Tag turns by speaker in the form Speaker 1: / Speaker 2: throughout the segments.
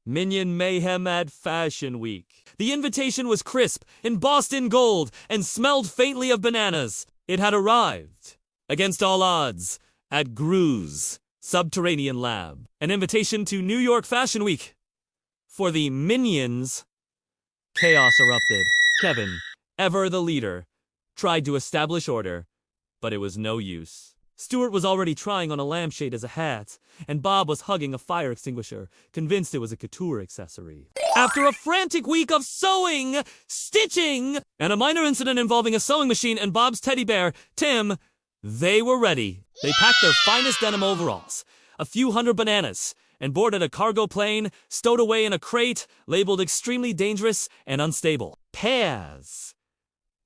Speaker 1: Minion Mayhem at Fashion Week. The invitation was crisp, embossed in gold, and smelled faintly of bananas. It had arrived, against all odds, at Gru's subterranean lab. An invitation to New York Fashion Week. For the Minions, chaos erupted. Kevin, ever the leader, tried to establish order, but it was no use. Stuart was already trying on a lampshade as a hat, and Bob was hugging a fire extinguisher, convinced it was a couture accessory. After a frantic week of sewing, stitching, and a minor incident involving a sewing machine and Bob's teddy bear, Tim, they were ready. They packed their finest denim overalls, a few hundred bananas, and boarded a cargo plane, stowed away in a crate, labeled extremely dangerous and unstable. Pears.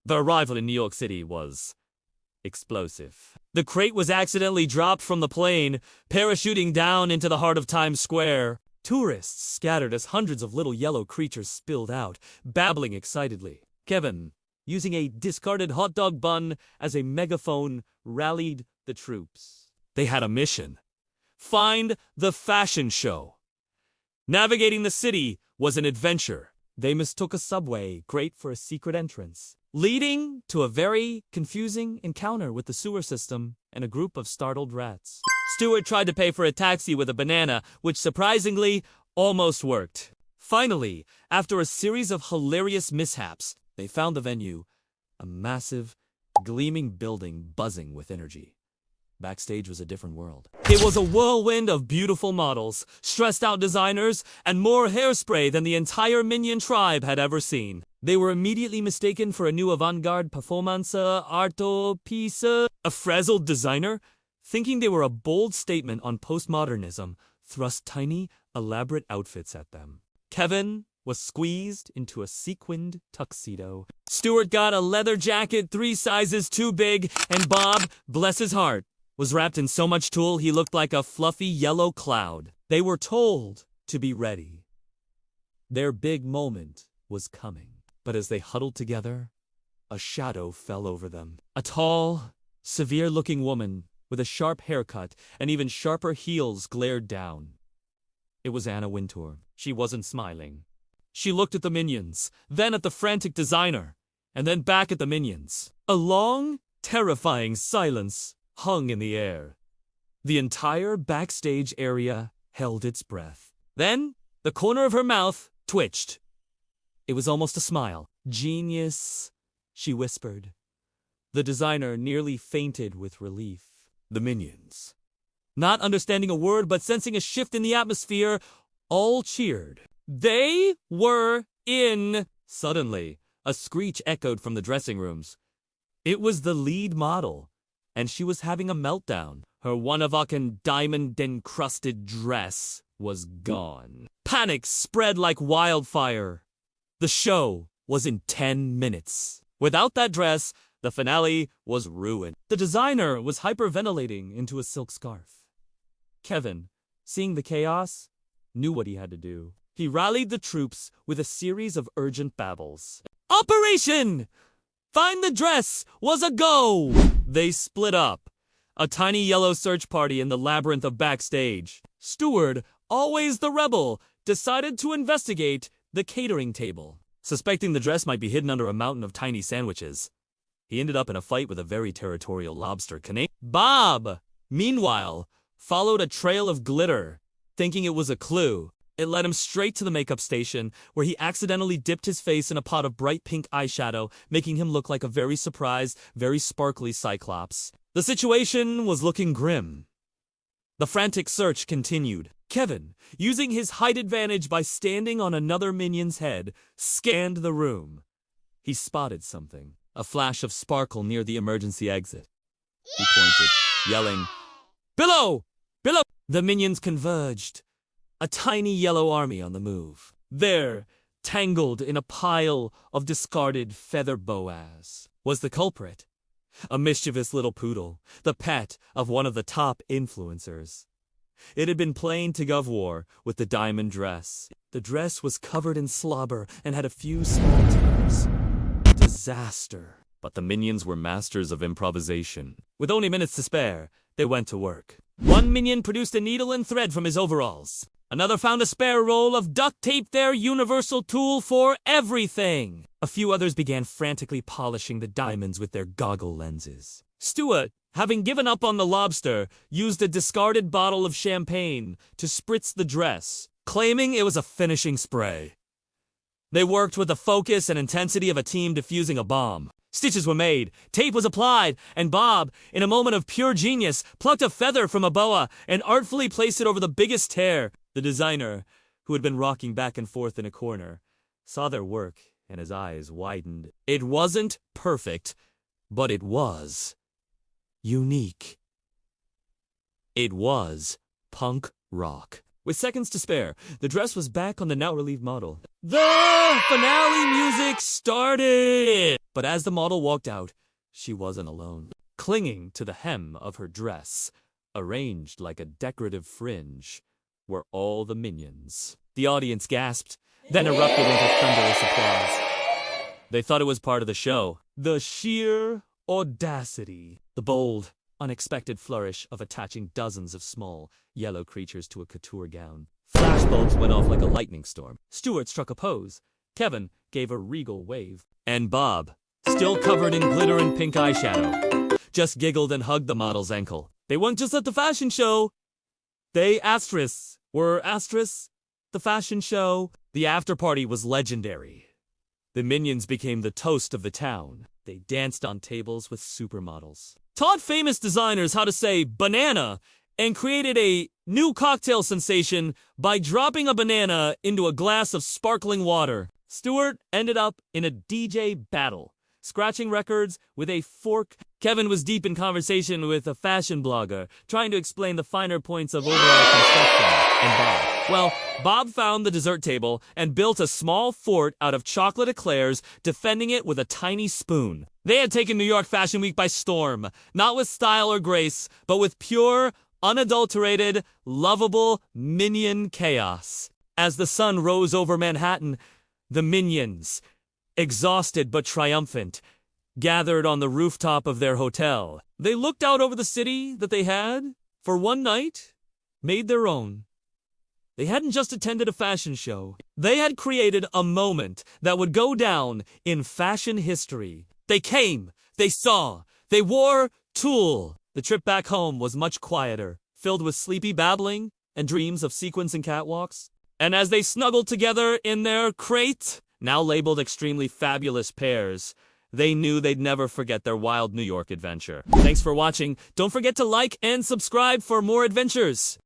Speaker 1: The arrival in New York City was explosive. The crate was accidentally dropped from the plane, parachuting down into the heart of Times Square. Tourists scattered as hundreds of little yellow creatures spilled out, babbling excitedly. Kevin, using a discarded hot dog bun as a megaphone, rallied the troops. They had a mission: find the fashion show. Navigating the city was an adventure. They mistook a subway, great for a secret entrance, leading to a very confusing encounter with the sewer system and a group of startled rats. Stuart tried to pay for a taxi with a banana, which surprisingly almost worked. Finally, after a series of hilarious mishaps, they found the venue, a massive, gleaming building buzzing with energy. Backstage was a different world. It was a whirlwind of beautiful models, stressed-out designers, and more hairspray than the entire Minion tribe had ever seen. They were immediately mistaken for a new avant-garde performance arto piece. A frazzled designer, thinking they were a bold statement on postmodernism, thrust tiny, elaborate outfits at them. Kevin was squeezed into a sequined tuxedo. Stuart got a leather jacket 3 sizes too big, and Bob, bless his heart, was wrapped in so much tulle he looked like a fluffy yellow cloud. They were told to be ready. Their big moment was coming. But as they huddled together, a shadow fell over them. A tall, severe-looking woman with a sharp haircut and even sharper heels glared down. It was Anna Wintour. She wasn't smiling. She looked at the Minions, then at the frantic designer, and then back at the Minions. A long, terrifying silence hung in the air. The entire backstage area held its breath. Then, the corner of her mouth twitched. It was almost a smile. "Genius," she whispered. The designer nearly fainted with relief. The Minions, not understanding a word but sensing a shift in the atmosphere, all cheered. They were in. Suddenly, a screech echoed from the dressing rooms. It was the lead model, and she was having a meltdown. Her one-of-a-kind diamond-encrusted dress was gone. Panic spread like wildfire. The show was in 10 minutes. Without that dress, the finale was ruined. The designer was hyperventilating into a silk scarf. Kevin, seeing the chaos, knew what he had to do. He rallied the troops with a series of urgent babbles. Operation Find the Dress was a go! They split up, a tiny yellow search party in the labyrinth of backstage. Stuart, always the rebel, decided to investigate the catering table. Suspecting the dress might be hidden under a mountain of tiny sandwiches, he ended up in a fight with a very territorial lobster. Bob, meanwhile, followed a trail of glitter, thinking it was a clue. It led him straight to the makeup station, where he accidentally dipped his face in a pot of bright pink eyeshadow, making him look like a very surprised, very sparkly Cyclops. The situation was looking grim. The frantic search continued. Kevin, using his height advantage by standing on another Minion's head, scanned the room. He spotted something, a flash of sparkle near the emergency exit. He pointed, yelling, "Below! Below!" The Minions converged, a tiny yellow army on the move. There, tangled in a pile of discarded feather boas, was the culprit. A mischievous little poodle, the pet of one of the top influencers. It had been playing tug-of-war with the diamond dress. The dress was covered in slobber and had a few small tears. Disaster. But the Minions were masters of improvisation. With only minutes to spare, they went to work. One Minion produced a needle and thread from his overalls. Another found a spare roll of duct tape, their universal tool for everything. A few others began frantically polishing the diamonds with their goggle lenses. Stuart, having given up on the lobster, used a discarded bottle of champagne to spritz the dress, claiming it was a finishing spray. They worked with the focus and intensity of a team defusing a bomb. Stitches were made, tape was applied, and Bob, in a moment of pure genius, plucked a feather from a boa and artfully placed it over the biggest tear. The designer, who had been rocking back and forth in a corner, saw their work and his eyes widened. It wasn't perfect, but it was unique. It was punk rock. With seconds to spare, the dress was back on the now-relieved model. The finale music started! But as the model walked out, she wasn't alone. Clinging to the hem of her dress, arranged like a decorative fringe, were all the minions. The audience gasped, then erupted into thunderous applause. They thought it was part of the show. The sheer audacity, the bold, unexpected flourish of attaching dozens of small, yellow creatures to a couture gown. Flashbulbs went off like a lightning storm. Stuart struck a pose. Kevin gave a regal wave. And Bob, still covered in glitter and pink eyeshadow, just giggled and hugged the model's ankle. They weren't just at the fashion show. They were the fashion show. The after-party was legendary. The minions became the toast of the town. They danced on tables with supermodels, taught famous designers how to say banana, and created a new cocktail sensation by dropping a banana into a glass of sparkling water. Stuart ended up in a DJ battle, scratching records with a fork. Kevin was deep in conversation with a fashion blogger, trying to explain the finer points of overall construction. And Bob found the dessert table and built a small fort out of chocolate eclairs, defending it with a tiny spoon. They had taken New York Fashion Week by storm, not with style or grace, but with pure, unadulterated, lovable minion chaos. As the sun rose over Manhattan, the minions, exhausted but triumphant, gathered on the rooftop of their hotel. They looked out over the city that they had, for one night, made their own. They hadn't just attended a fashion show. They had created a moment that would go down in fashion history. They came, they saw, they wore tulle. The trip back home was much quieter, filled with sleepy babbling and dreams of sequins and catwalks. And as they snuggled together in their crate, now labeled extremely fabulous pairs, they knew they'd never forget their wild New York adventure. Thanks for watching. Don't forget to like and subscribe for more adventures.